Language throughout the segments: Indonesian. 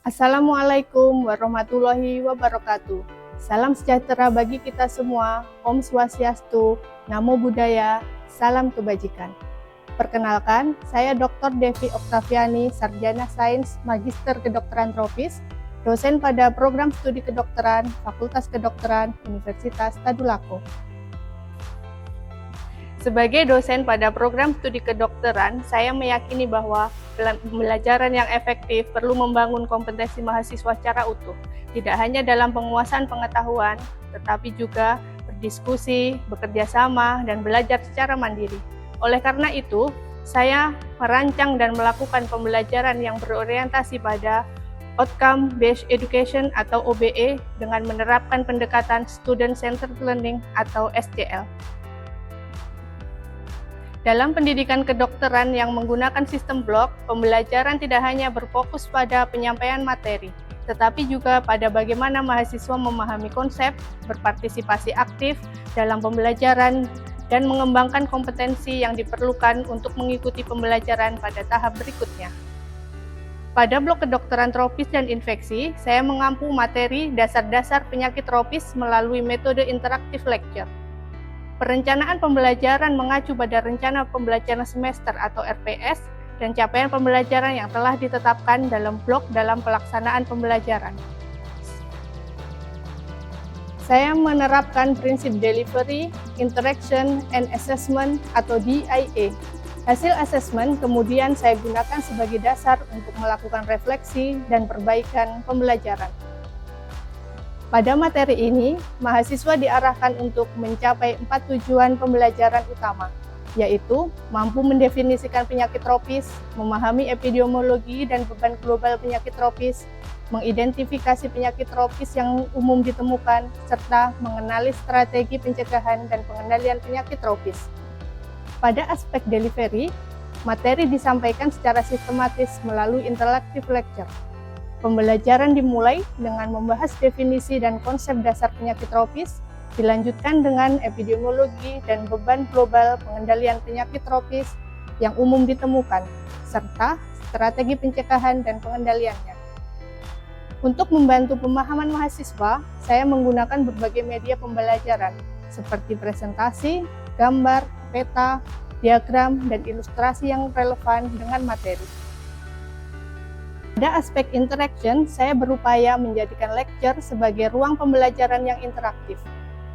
Assalamualaikum warahmatullahi wabarakatuh. Salam sejahtera bagi kita semua. Om Swastiastu, Namo Buddhaya, salam kebajikan. Perkenalkan, saya Dr. Devi Oktaviani, Sarjana Sains Magister Kedokteran Tropis, dosen pada Program Studi Kedokteran, Fakultas Kedokteran, Universitas Tadulako. Sebagai dosen pada program studi kedokteran, saya meyakini bahwa pembelajaran yang efektif perlu membangun kompetensi mahasiswa secara utuh, tidak hanya dalam penguasaan pengetahuan, tetapi juga berdiskusi, bekerja sama, dan belajar secara mandiri. Oleh karena itu, saya merancang dan melakukan pembelajaran yang berorientasi pada Outcome Based Education atau OBE dengan menerapkan pendekatan Student Centered Learning atau SCL. Dalam pendidikan kedokteran yang menggunakan sistem blok, pembelajaran tidak hanya berfokus pada penyampaian materi, tetapi juga pada bagaimana mahasiswa memahami konsep, berpartisipasi aktif dalam pembelajaran, dan mengembangkan kompetensi yang diperlukan untuk mengikuti pembelajaran pada tahap berikutnya. Pada blok kedokteran tropis dan infeksi, saya mengampu materi dasar-dasar penyakit tropis melalui metode interaktif lecture. Perencanaan pembelajaran mengacu pada rencana pembelajaran semester atau RPS dan capaian pembelajaran yang telah ditetapkan dalam blok dalam pelaksanaan pembelajaran. Saya menerapkan prinsip delivery, interaction, and assessment atau DIA. Hasil asesmen kemudian saya gunakan sebagai dasar untuk melakukan refleksi dan perbaikan pembelajaran. Pada materi ini, mahasiswa diarahkan untuk mencapai 4 tujuan pembelajaran utama, yaitu mampu mendefinisikan penyakit tropis, memahami epidemiologi dan beban global penyakit tropis, mengidentifikasi penyakit tropis yang umum ditemukan, serta mengenali strategi pencegahan dan pengendalian penyakit tropis. Pada aspek delivery, materi disampaikan secara sistematis melalui interactive lecture. Pembelajaran dimulai dengan membahas definisi dan konsep dasar penyakit tropis, dilanjutkan dengan epidemiologi dan beban global pengendalian penyakit tropis yang umum ditemukan, serta strategi pencegahan dan pengendaliannya. Untuk membantu pemahaman mahasiswa, saya menggunakan berbagai media pembelajaran, seperti presentasi, gambar, peta, diagram, dan ilustrasi yang relevan dengan materi. Pada aspek interaction, saya berupaya menjadikan lecture sebagai ruang pembelajaran yang interaktif.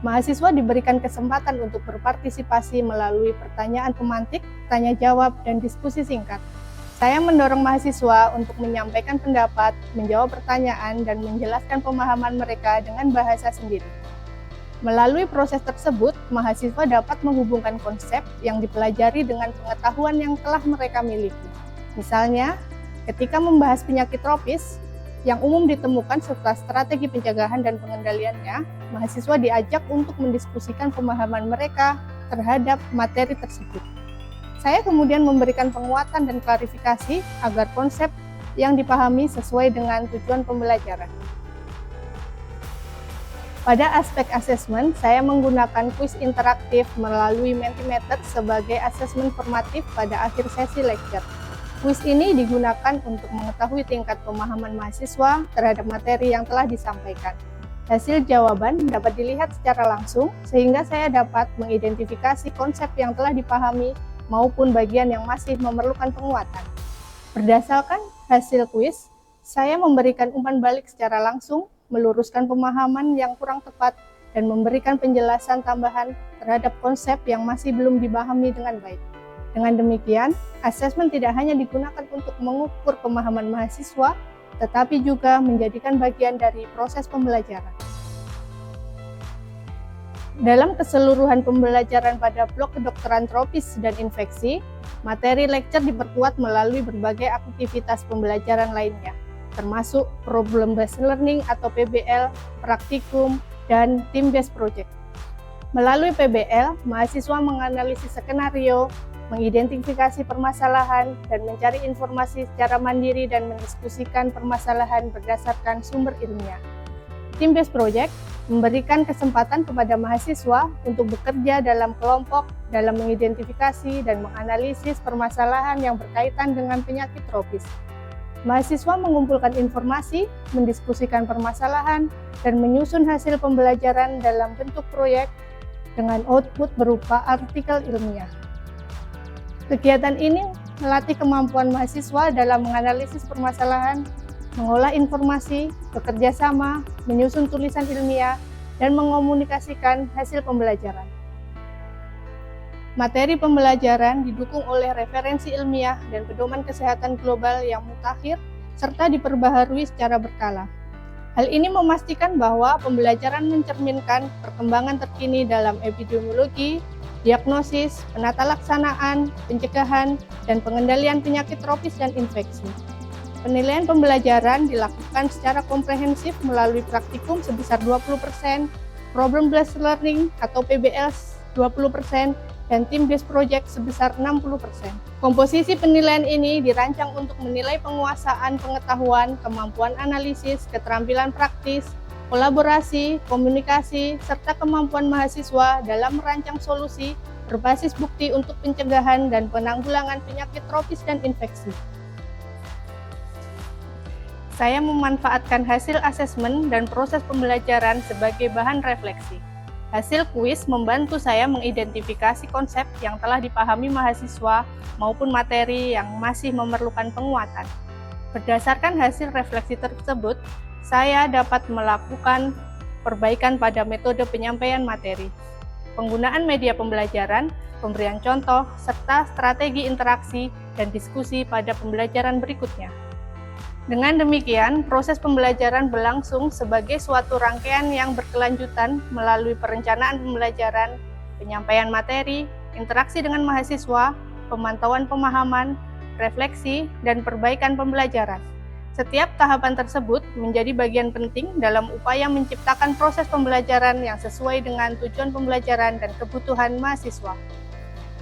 Mahasiswa diberikan kesempatan untuk berpartisipasi melalui pertanyaan pemantik, tanya jawab, dan diskusi singkat. Saya mendorong mahasiswa untuk menyampaikan pendapat, menjawab pertanyaan, dan menjelaskan pemahaman mereka dengan bahasa sendiri. Melalui proses tersebut, mahasiswa dapat menghubungkan konsep yang dipelajari dengan pengetahuan yang telah mereka miliki. Misalnya, ketika membahas penyakit tropis yang umum ditemukan serta strategi pencegahan dan pengendaliannya, mahasiswa diajak untuk mendiskusikan pemahaman mereka terhadap materi tersebut. Saya kemudian memberikan penguatan dan klarifikasi agar konsep yang dipahami sesuai dengan tujuan pembelajaran. Pada aspek asesmen, saya menggunakan kuis interaktif melalui Mentimeter sebagai asesmen formatif pada akhir sesi lecture. Kuis ini digunakan untuk mengetahui tingkat pemahaman mahasiswa terhadap materi yang telah disampaikan. Hasil jawaban dapat dilihat secara langsung, sehingga saya dapat mengidentifikasi konsep yang telah dipahami maupun bagian yang masih memerlukan penguatan. Berdasarkan hasil kuis, saya memberikan umpan balik secara langsung, meluruskan pemahaman yang kurang tepat, dan memberikan penjelasan tambahan terhadap konsep yang masih belum dipahami dengan baik. Dengan demikian, asesmen tidak hanya digunakan untuk mengukur pemahaman mahasiswa, tetapi juga menjadikan bagian dari proses pembelajaran. Dalam keseluruhan pembelajaran pada blok kedokteran tropis dan infeksi, materi lecture diperkuat melalui berbagai aktivitas pembelajaran lainnya, termasuk Problem Based Learning atau PBL, praktikum, dan Team Based Project. Melalui PBL, mahasiswa menganalisis skenario, mengidentifikasi permasalahan, dan mencari informasi secara mandiri dan mendiskusikan permasalahan berdasarkan sumber ilmiah. Team Based Project memberikan kesempatan kepada mahasiswa untuk bekerja dalam kelompok dalam mengidentifikasi dan menganalisis permasalahan yang berkaitan dengan penyakit tropis. Mahasiswa mengumpulkan informasi, mendiskusikan permasalahan, dan menyusun hasil pembelajaran dalam bentuk proyek dengan output berupa artikel ilmiah. Kegiatan ini melatih kemampuan mahasiswa dalam menganalisis permasalahan, mengolah informasi, bekerja sama, menyusun tulisan ilmiah, dan mengomunikasikan hasil pembelajaran. Materi pembelajaran didukung oleh referensi ilmiah dan pedoman kesehatan global yang mutakhir, serta diperbaharui secara berkala. Hal ini memastikan bahwa pembelajaran mencerminkan perkembangan terkini dalam epidemiologi, diagnosis, penata laksanaan, pencegahan, dan pengendalian penyakit tropis dan infeksi. Penilaian pembelajaran dilakukan secara komprehensif melalui praktikum sebesar 20%, problem-based learning atau PBL 20%, dan team-based project sebesar 60%. Komposisi penilaian ini dirancang untuk menilai penguasaan pengetahuan, kemampuan analisis, keterampilan praktis, kolaborasi, komunikasi, serta kemampuan mahasiswa dalam merancang solusi berbasis bukti untuk pencegahan dan penanggulangan penyakit tropis dan infeksi. Saya memanfaatkan hasil asesmen dan proses pembelajaran sebagai bahan refleksi. Hasil kuis membantu saya mengidentifikasi konsep yang telah dipahami mahasiswa maupun materi yang masih memerlukan penguatan. Berdasarkan hasil refleksi tersebut, saya dapat melakukan perbaikan pada metode penyampaian materi, penggunaan media pembelajaran, pemberian contoh, serta strategi interaksi dan diskusi pada pembelajaran berikutnya. Dengan demikian, proses pembelajaran berlangsung sebagai suatu rangkaian yang berkelanjutan melalui perencanaan pembelajaran, penyampaian materi, interaksi dengan mahasiswa, pemantauan pemahaman, refleksi, dan perbaikan pembelajaran. Setiap tahapan tersebut menjadi bagian penting dalam upaya menciptakan proses pembelajaran yang sesuai dengan tujuan pembelajaran dan kebutuhan mahasiswa.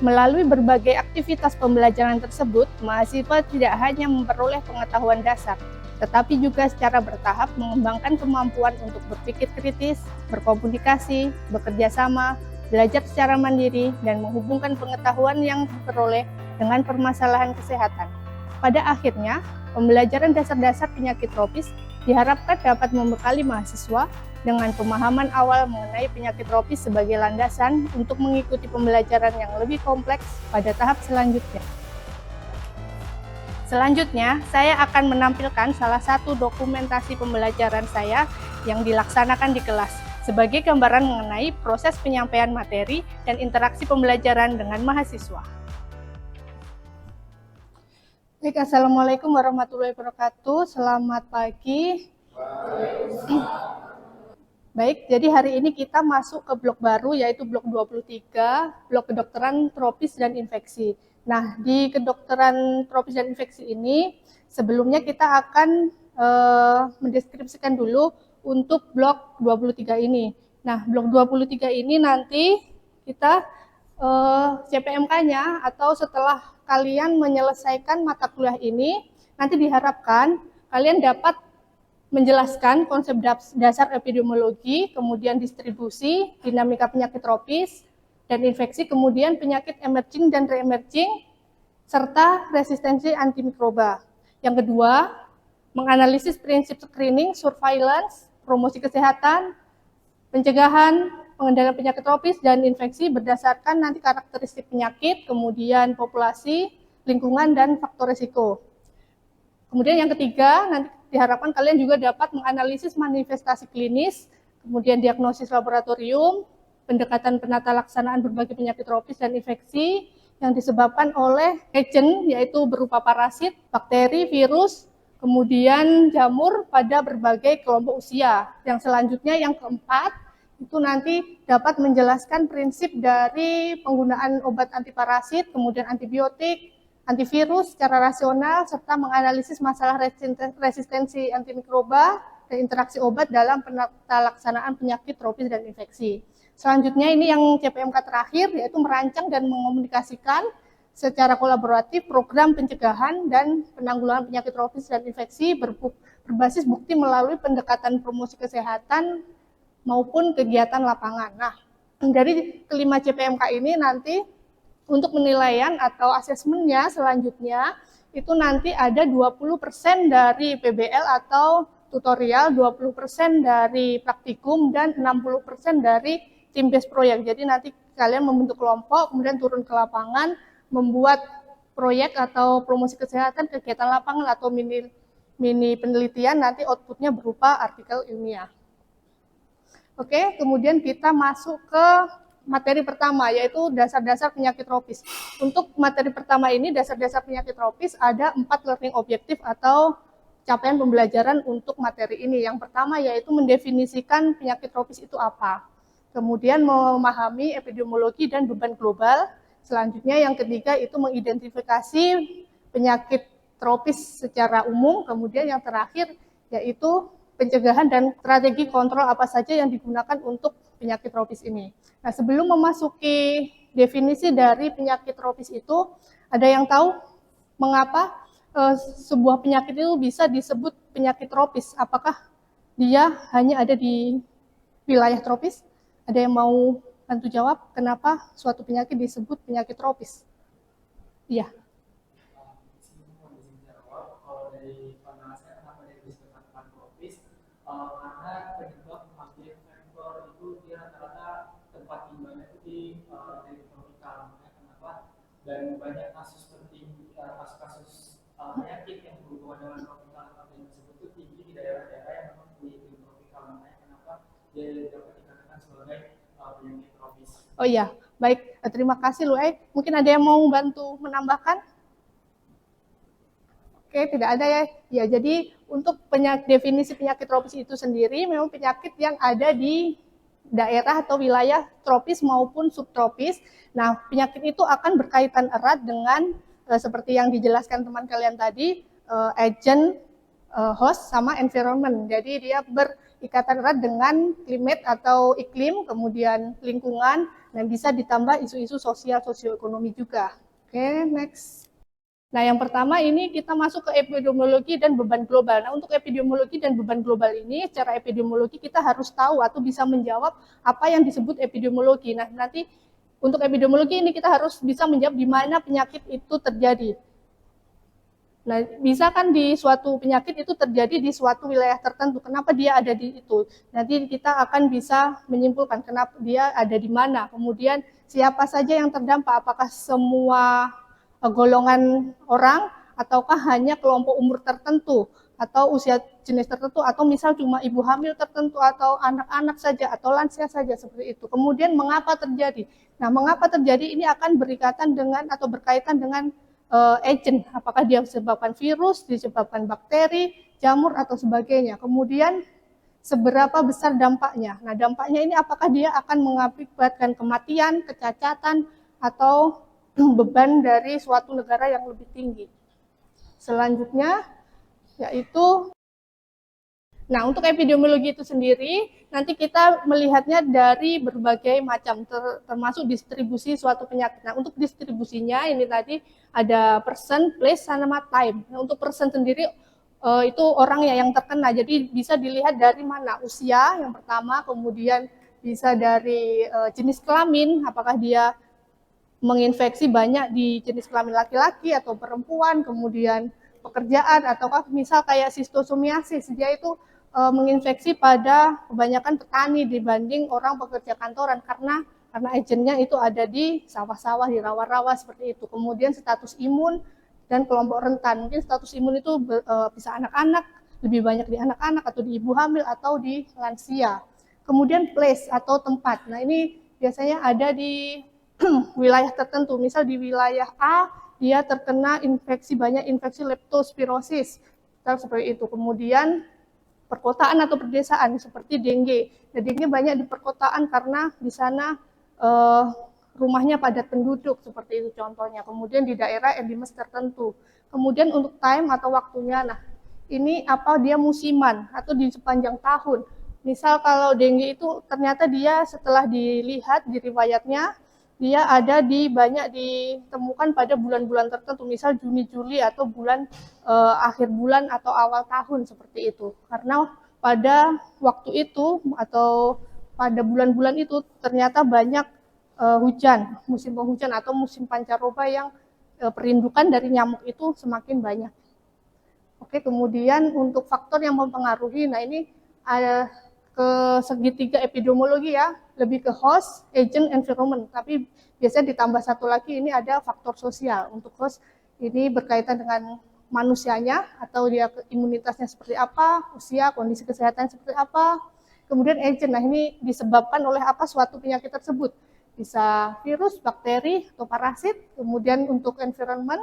Melalui berbagai aktivitas pembelajaran tersebut, mahasiswa tidak hanya memperoleh pengetahuan dasar, tetapi juga secara bertahap mengembangkan kemampuan untuk berpikir kritis, berkomunikasi, bekerja sama, belajar secara mandiri, dan menghubungkan pengetahuan yang diperoleh dengan permasalahan kesehatan. Pada akhirnya, pembelajaran dasar-dasar penyakit tropis diharapkan dapat membekali mahasiswa dengan pemahaman awal mengenai penyakit tropis sebagai landasan untuk mengikuti pembelajaran yang lebih kompleks pada tahap selanjutnya. Selanjutnya, saya akan menampilkan salah satu dokumentasi pembelajaran saya yang dilaksanakan di kelas sebagai gambaran mengenai proses penyampaian materi dan interaksi pembelajaran dengan mahasiswa. Baik, Assalamualaikum warahmatullahi wabarakatuh. Selamat pagi. Baik, jadi hari ini kita masuk ke blok baru yaitu blok 23, blok kedokteran tropis dan infeksi. Nah, di kedokteran tropis dan infeksi ini sebelumnya kita akan mendeskripsikan dulu untuk blok 23 ini. Nah, blok 23 ini nanti kita CPMK-nya atau setelah kalian menyelesaikan mata kuliah ini, nanti diharapkan kalian dapat menjelaskan konsep dasar epidemiologi, kemudian distribusi, dinamika penyakit tropis dan infeksi, kemudian penyakit emerging dan re-emerging, serta resistensi antimikroba. Yang kedua, menganalisis prinsip screening, surveillance, promosi kesehatan, pencegahan, pengendalian penyakit tropis dan infeksi berdasarkan nanti karakteristik penyakit, kemudian populasi, lingkungan, dan faktor risiko. Kemudian yang ketiga, nanti diharapkan kalian juga dapat menganalisis manifestasi klinis, kemudian diagnosis laboratorium, pendekatan penata laksanaan berbagai penyakit tropis dan infeksi yang disebabkan oleh agent, yaitu berupa parasit, bakteri, virus, kemudian jamur pada berbagai kelompok usia. Yang selanjutnya, yang keempat, itu nanti dapat menjelaskan prinsip dari penggunaan obat antiparasit, kemudian antibiotik, antivirus secara rasional, serta menganalisis masalah resistensi antimikroba dan interaksi obat dalam penata laksanaan penyakit tropis dan infeksi. Selanjutnya ini yang CPMK terakhir, yaitu merancang dan mengomunikasikan secara kolaboratif program pencegahan dan penanggulangan penyakit tropis dan infeksi berbasis bukti melalui pendekatan promosi kesehatan maupun kegiatan lapangan. Nah, dari kelima CPMK ini nanti untuk penilaian atau asesmennya selanjutnya itu nanti ada 20% dari PBL atau tutorial, 20% dari praktikum, dan 60% dari tim based proyek. Jadi nanti kalian membentuk kelompok, kemudian turun ke lapangan, membuat proyek atau promosi kesehatan, kegiatan lapangan atau mini penelitian, nanti outputnya berupa artikel ilmiah. Oke, kemudian kita masuk ke materi pertama, yaitu dasar-dasar penyakit tropis. Untuk materi pertama ini, dasar-dasar penyakit tropis, ada 4 learning objektif atau capaian pembelajaran untuk materi ini. Yang pertama yaitu mendefinisikan penyakit tropis itu apa. Kemudian memahami epidemiologi dan beban global. Selanjutnya yang ketiga itu mengidentifikasi penyakit tropis secara umum. Kemudian yang terakhir yaitu pencegahan dan strategi kontrol apa saja yang digunakan untuk penyakit tropis ini. Nah, sebelum memasuki definisi dari penyakit tropis itu, ada yang tahu mengapa sebuah penyakit itu bisa disebut penyakit tropis? Apakah dia hanya ada di wilayah tropis? Ada yang mau bantu jawab kenapa suatu penyakit disebut penyakit tropis? Iya. Karena penyebab hampir faktor itu dia rata-rata tempat tinggalnya itu di tropikal. Kenapa? Dan banyak kasus tertinggi, kasus-kasus penyakit yang berhubungan dengan tropikal atau yang disebut itu tinggi di daerah-daerah yang memang di tropikal. Makanya kenapa dia dapat dikatakan sebagai penyakit tropis. Oh iya, baik. Terima kasih Luai. Mungkin ada yang mau bantu menambahkan? Oke, tidak ada ya. Ya, jadi untuk definisi penyakit tropis itu sendiri memang penyakit yang ada di daerah atau wilayah tropis maupun subtropis. Nah, penyakit itu akan berkaitan erat dengan seperti yang dijelaskan teman kalian tadi, agent, host, sama environment. Jadi dia berikatan erat dengan climate atau iklim, kemudian lingkungan, dan bisa ditambah isu-isu sosial, sosioekonomi juga. Oke, next. Nah, yang pertama ini kita masuk ke epidemiologi dan beban global. Nah, untuk epidemiologi dan beban global ini, secara epidemiologi kita harus tahu atau bisa menjawab apa yang disebut epidemiologi. Nah, nanti untuk epidemiologi ini kita harus bisa menjawab di mana penyakit itu terjadi. Nah, bisa kan di suatu penyakit itu terjadi di suatu wilayah tertentu. Kenapa dia ada di itu? Nanti kita akan bisa menyimpulkan kenapa dia ada di mana. Kemudian siapa saja yang terdampak, apakah semua golongan orang ataukah hanya kelompok umur tertentu atau usia jenis tertentu atau misal cuma ibu hamil tertentu atau anak-anak saja atau lansia saja seperti itu. Kemudian mengapa terjadi? Nah, mengapa terjadi ini akan berikatan dengan atau berkaitan dengan agent, apakah dia disebabkan virus, disebabkan bakteri, jamur atau sebagainya. Kemudian seberapa besar dampaknya? Nah, dampaknya ini apakah dia akan mengakibatkan kematian, kecacatan atau beban dari suatu negara yang lebih tinggi. Selanjutnya yaitu, nah untuk epidemiologi itu sendiri nanti kita melihatnya dari berbagai macam termasuk distribusi suatu penyakit. Nah, untuk distribusinya ini tadi ada person, place, sama time. Nah, untuk person sendiri itu orang yang terkena, jadi bisa dilihat dari mana usia yang pertama, kemudian bisa dari jenis kelamin, apakah dia menginfeksi banyak di jenis kelamin laki-laki atau perempuan, kemudian pekerjaan, ataukah misal kayak sistosomiasis, dia itu menginfeksi pada kebanyakan petani dibanding orang pekerja kantoran karena agennya itu ada di sawah-sawah, di rawa-rawa seperti itu. Kemudian status imun dan kelompok rentan, mungkin status imun itu bisa anak-anak, lebih banyak di anak-anak atau di ibu hamil atau di lansia. Kemudian place atau tempat, nah ini biasanya ada di wilayah tertentu, misal di wilayah A dia terkena banyak infeksi leptospirosis, seperti itu. Kemudian perkotaan atau perdesaan seperti dengue. Nah, dengue banyak di perkotaan karena di sana rumahnya padat penduduk seperti itu contohnya. Kemudian di daerah endemis tertentu. Kemudian untuk time atau waktunya, nah ini apa dia musiman atau di sepanjang tahun. Misal kalau dengue itu ternyata dia setelah dilihat di riwayatnya dia ada banyak ditemukan pada bulan-bulan tertentu, misal Juni, Juli atau bulan akhir bulan atau awal tahun seperti itu. Karena pada waktu itu atau pada bulan-bulan itu ternyata banyak hujan, musim penghujan atau musim pancaroba yang perindukan dari nyamuk itu semakin banyak. Oke, kemudian untuk faktor yang mempengaruhi, nah ini ada ke segitiga epidemiologi ya, lebih ke host, agent, environment. Tapi biasanya ditambah satu lagi, ini ada faktor sosial. Untuk host ini berkaitan dengan manusianya atau dia imunitasnya seperti apa, usia, kondisi kesehatan seperti apa. Kemudian agent, nah ini disebabkan oleh apa suatu penyakit tersebut. Bisa virus, bakteri, atau parasit. Kemudian untuk environment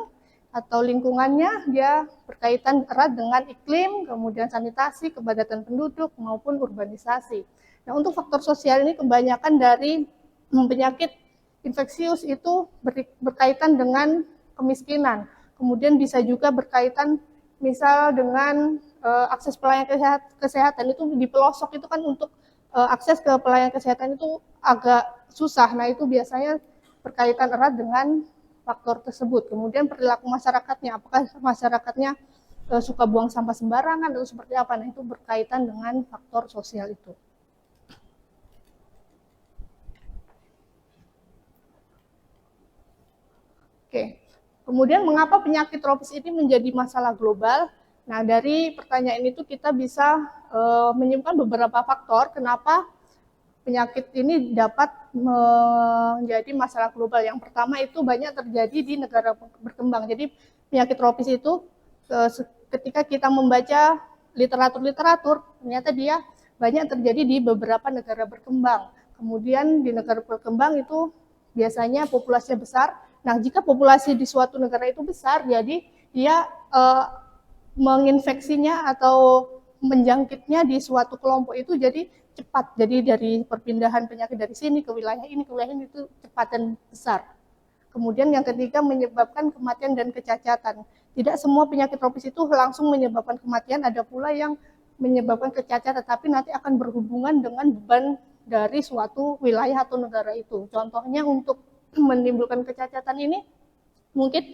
atau lingkungannya, dia berkaitan erat dengan iklim, kemudian sanitasi, kepadatan penduduk, maupun urbanisasi. Nah, untuk faktor sosial ini kebanyakan dari penyakit infeksius itu berkaitan dengan kemiskinan. Kemudian bisa juga berkaitan misal dengan akses pelayanan kesehatan itu di pelosok itu kan untuk akses ke pelayanan kesehatan itu agak susah. Nah, itu biasanya berkaitan erat dengan faktor tersebut. Kemudian perilaku masyarakatnya, apakah masyarakatnya suka buang sampah sembarangan atau seperti apa? Nah, itu berkaitan dengan faktor sosial itu. Oke. Kemudian mengapa penyakit tropis ini menjadi masalah global? Nah, dari pertanyaan itu kita bisa menyimpulkan beberapa faktor kenapa penyakit ini dapat menjadi masalah global. Yang pertama itu banyak terjadi di negara berkembang. Jadi penyakit tropis itu ketika kita membaca literatur, ternyata dia banyak terjadi di beberapa negara berkembang. Kemudian di negara berkembang itu biasanya populasinya besar. Nah, jika populasi di suatu negara itu besar, jadi dia menginfeksinya atau menjangkitnya di suatu kelompok itu jadi cepat. Jadi dari perpindahan penyakit dari sini ke wilayah ini itu cepat dan besar. Kemudian yang ketiga menyebabkan kematian dan kecacatan. Tidak semua penyakit tropis itu langsung menyebabkan kematian, ada pula yang menyebabkan kecacatan, tapi nanti akan berhubungan dengan beban dari suatu wilayah atau negara itu. Contohnya untuk menimbulkan kecacatan ini mungkin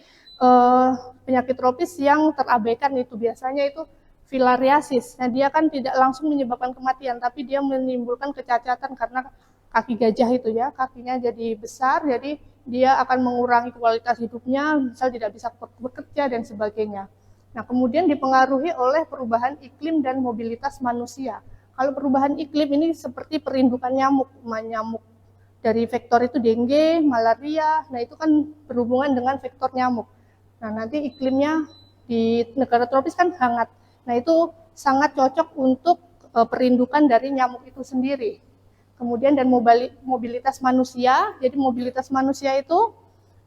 penyakit tropis yang terabaikan itu biasanya itu filariasis. Nah, dia kan tidak langsung menyebabkan kematian, tapi dia menimbulkan kecacatan karena kaki gajah itu ya, kakinya jadi besar, jadi dia akan mengurangi kualitas hidupnya, misal tidak bisa bekerja dan sebagainya. Nah, kemudian dipengaruhi oleh perubahan iklim dan mobilitas manusia. Kalau perubahan iklim ini seperti perindukan nyamuk dari vektor itu dengue, malaria, nah itu kan berhubungan dengan vektor nyamuk. Nah, nanti iklimnya di negara tropis kan hangat. Nah, itu sangat cocok untuk perindukan dari nyamuk itu sendiri. Kemudian dan mobilitas manusia, jadi mobilitas manusia itu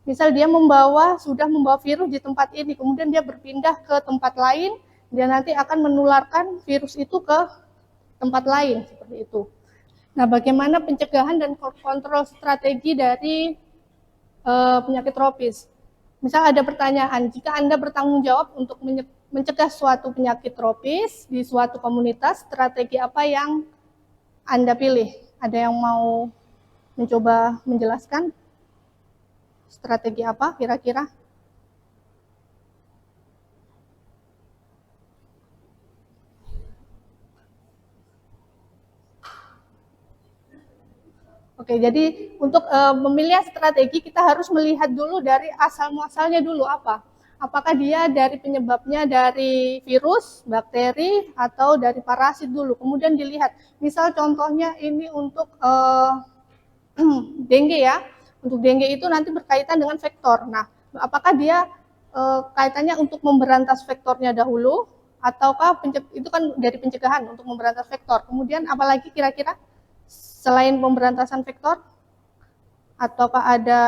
misal dia sudah membawa virus di tempat ini, kemudian dia berpindah ke tempat lain, dia nanti akan menularkan virus itu ke tempat lain, seperti itu. Nah, bagaimana pencegahan dan kontrol strategi dari penyakit tropis? Misal ada pertanyaan, jika Anda bertanggung jawab untuk mencegah suatu penyakit tropis di suatu komunitas, strategi apa yang Anda pilih? Ada yang mau mencoba menjelaskan? Strategi apa kira-kira? Oke, jadi untuk memilih strategi kita harus melihat dulu dari asal-muasalnya dulu apa. Apakah dia dari penyebabnya dari virus, bakteri, atau dari parasit dulu. Kemudian dilihat, misal contohnya ini untuk dengue ya. Untuk dengue itu nanti berkaitan dengan vektor. Nah, apakah dia kaitannya untuk memberantas vektornya dahulu, ataukah itu kan dari pencegahan untuk memberantas vektor. Kemudian apalagi kira-kira? Selain pemberantasan vektor, ataukah ada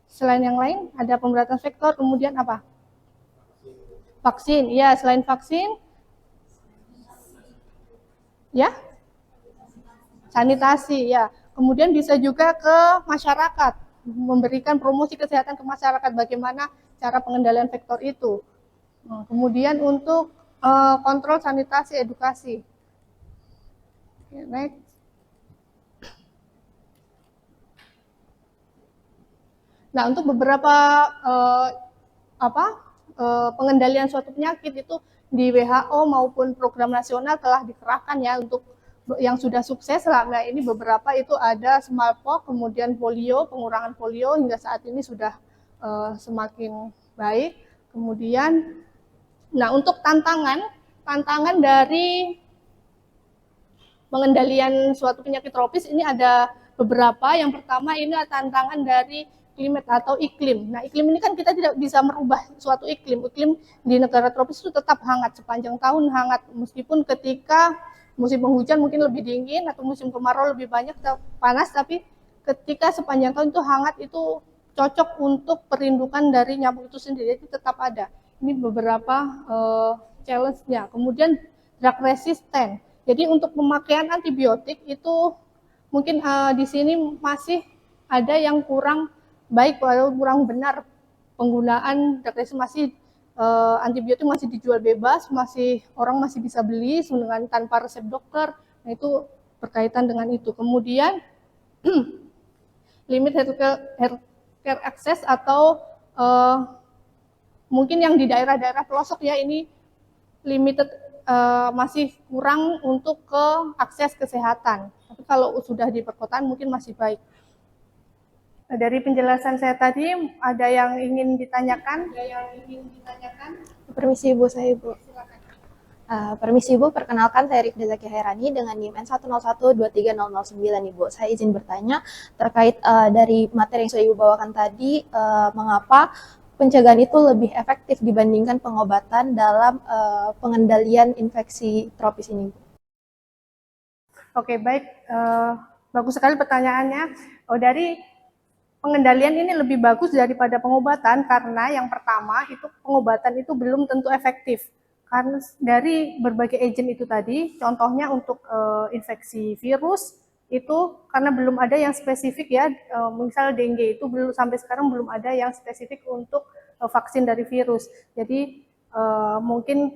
selain yang lain? Ada pemberantasan vektor, kemudian apa? Vaksin, ya selain vaksin, ya sanitasi, ya. Kemudian bisa juga ke masyarakat, memberikan promosi kesehatan ke masyarakat, bagaimana cara pengendalian vektor itu. Kemudian untuk kontrol sanitasi, edukasi. Next. Nah, untuk beberapa pengendalian suatu penyakit itu di WHO maupun program nasional telah dikerahkan ya untuk yang sudah sukses selama ini beberapa itu ada smallpox, kemudian polio, pengurangan polio hingga saat ini sudah semakin baik. Kemudian, nah untuk tantangan dari pengendalian suatu penyakit tropis ini ada beberapa. Yang pertama ini tantangan dari klimat atau iklim. Nah, iklim ini kan kita tidak bisa merubah suatu iklim. Iklim di negara tropis itu tetap hangat sepanjang tahun hangat, meskipun ketika musim penghujan mungkin lebih dingin atau musim kemarau lebih banyak panas, tapi ketika sepanjang tahun itu hangat, itu cocok untuk perindukan dari nyamuk itu sendiri, itu tetap ada. Ini beberapa challenge-nya. Kemudian drug resistant. Jadi untuk pemakaian antibiotik itu mungkin di sini masih ada yang kurang baik atau kurang benar penggunaan drug resistant. Masih antibiotik masih dijual bebas, orang masih bisa beli dengan tanpa resep dokter. Nah, itu berkaitan dengan itu. Kemudian limit healthcare access atau mungkin yang di daerah-daerah pelosok ya, ini limited, masih kurang untuk ke akses kesehatan. Tapi kalau sudah di perkotaan mungkin masih baik. Dari penjelasan saya tadi, ada yang ingin ditanyakan? Permisi Ibu, saya Ibu. Silakan. Permisi Ibu, perkenalkan saya Rifda Zaki Hairani dengan NIM N101230009 Ibu. Saya izin bertanya terkait dari materi yang sudah Ibu bawakan tadi, mengapa pencegahan itu lebih efektif dibandingkan pengobatan dalam pengendalian infeksi tropis ini, Bu? Oke, baik. Bagus sekali pertanyaannya. Dari pengendalian ini lebih bagus daripada pengobatan karena yang pertama itu pengobatan itu belum tentu efektif. Karena dari berbagai agent itu tadi, contohnya untuk infeksi virus itu karena belum ada yang spesifik ya, misal dengue itu sampai sekarang belum ada yang spesifik untuk vaksin dari virus. Jadi mungkin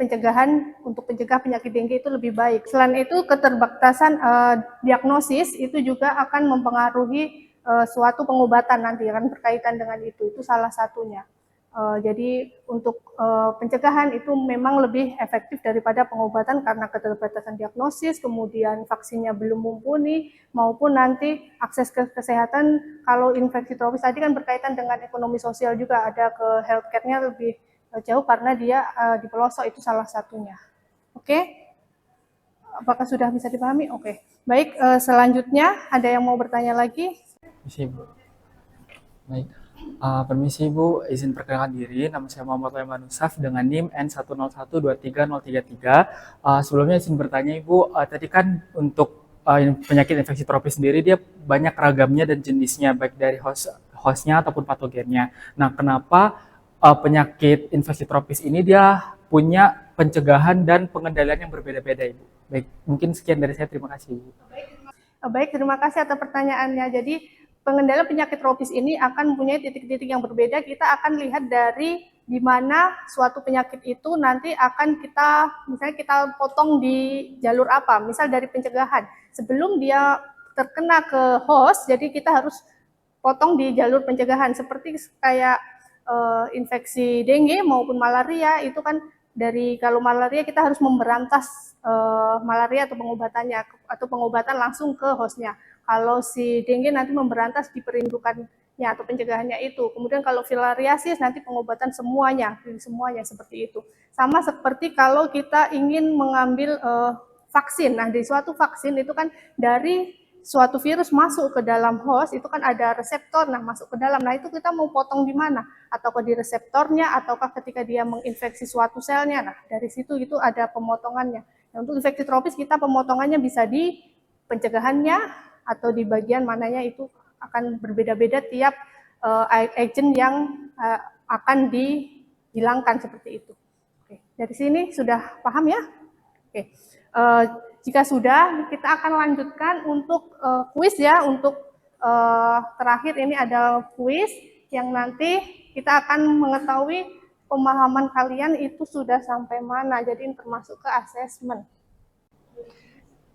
untuk pencegah penyakit dengue itu lebih baik. Selain itu keterbatasan diagnosis itu juga akan mempengaruhi suatu pengobatan nanti, akan berkaitan dengan itu salah satunya. Jadi untuk pencegahan itu memang lebih efektif daripada pengobatan karena keterbatasan diagnosis, kemudian vaksinnya belum mumpuni, maupun nanti akses ke kesehatan. Kalau infeksi tropis tadi kan berkaitan dengan ekonomi sosial juga, ada ke healthcare-nya lebih jauh karena dia di pelosok, itu salah satunya. Oke? Apakah sudah bisa dipahami? Oke. Baik, selanjutnya ada yang mau bertanya lagi? Permisi Bu. Baik. Permisi Bu, izin perkenalkan diri. Nama saya Muhammad Sulaiman Nusaf dengan NIM N101230033. Sebelumnya izin bertanya Ibu, tadi kan untuk penyakit infeksi tropis sendiri dia banyak ragamnya dan jenisnya, baik dari hostnya ataupun patogennya. Nah, kenapa penyakit infeksi tropis ini dia punya pencegahan dan pengendalian yang berbeda-beda Ibu? Baik, mungkin sekian dari saya. Terima kasih Ibu. Baik, terima kasih atas pertanyaannya. Jadi pengendalian penyakit tropis ini akan mempunyai titik-titik yang berbeda. Kita akan lihat dari di mana suatu penyakit itu nanti akan misalnya kita potong di jalur apa. Misal dari pencegahan, sebelum dia terkena ke host, jadi kita harus potong di jalur pencegahan. Seperti kayak infeksi dengue maupun malaria, itu kan kalau malaria kita harus memberantas malaria atau pengobatannya, atau pengobatan langsung ke hostnya. Kalau si dengue nanti memberantas di perindukannya atau pencegahannya itu. Kemudian kalau filariasis nanti pengobatan semuanya seperti itu. Sama seperti kalau kita ingin mengambil vaksin. Nah, di suatu vaksin itu kan dari suatu virus masuk ke dalam host, itu kan ada reseptor, nah masuk ke dalam. Nah, itu kita mau potong di mana? Ataukah di reseptornya, ataukah ketika dia menginfeksi suatu selnya. Nah, dari situ itu ada pemotongannya. Nah, untuk infeksi tropis kita pemotongannya bisa di pencegahannya atau di bagian mananya, itu akan berbeda-beda tiap agent yang akan dihilangkan seperti itu. Oke, dari sini sudah paham ya? Oke, jika sudah, kita akan lanjutkan untuk kuis ya. Untuk terakhir ini ada kuis yang nanti kita akan mengetahui pemahaman kalian itu sudah sampai mana, jadi termasuk ke asesmen.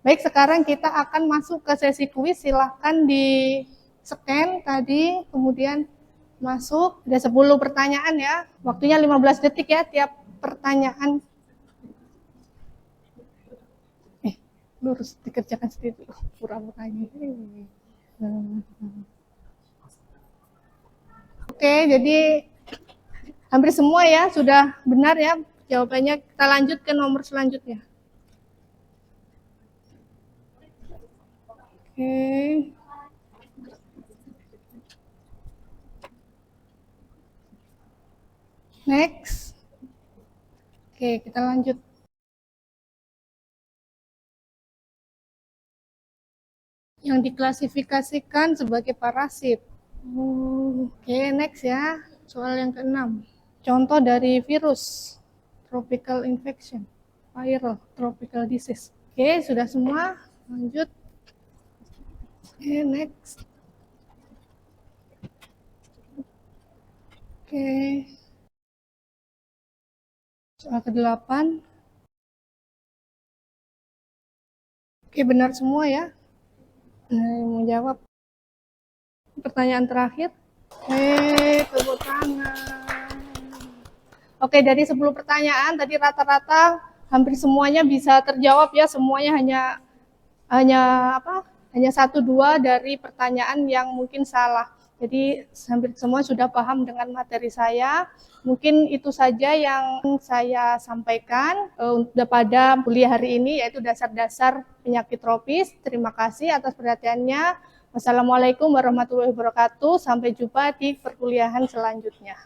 Baik, sekarang kita akan masuk ke sesi kuis. Silahkan di scan tadi, kemudian masuk. Ada 10 pertanyaan ya, waktunya 15 detik ya tiap pertanyaan. lurus dikerjakan sendiri pura-puranya. Oke, jadi hampir semua ya sudah benar ya jawabannya. Kita lanjut ke nomor selanjutnya. Oke. Next. Oke, kita lanjut. Yang diklasifikasikan sebagai parasit. Oke, next ya. Soal yang ke-6. Contoh dari virus, tropical infection, viral, tropical disease. Oke, sudah semua. Lanjut. Oke, next. Oke. Soal ke-8. Oke, benar semua ya. Mau jawab. Pertanyaan terakhir. Tepuk tangan. Oke, dari 10 pertanyaan tadi rata-rata hampir semuanya bisa terjawab ya. Semuanya hanya 1-2 dari pertanyaan yang mungkin salah. Jadi hampir semua sudah paham dengan materi saya. Mungkin itu saja yang saya sampaikan pada kuliah hari ini, yaitu dasar-dasar penyakit tropis. Terima kasih atas perhatiannya. Wassalamualaikum warahmatullahi wabarakatuh. Sampai jumpa di perkuliahan selanjutnya.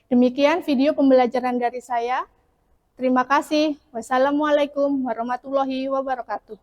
Demikian video pembelajaran dari saya. Terima kasih. Wassalamualaikum warahmatullahi wabarakatuh.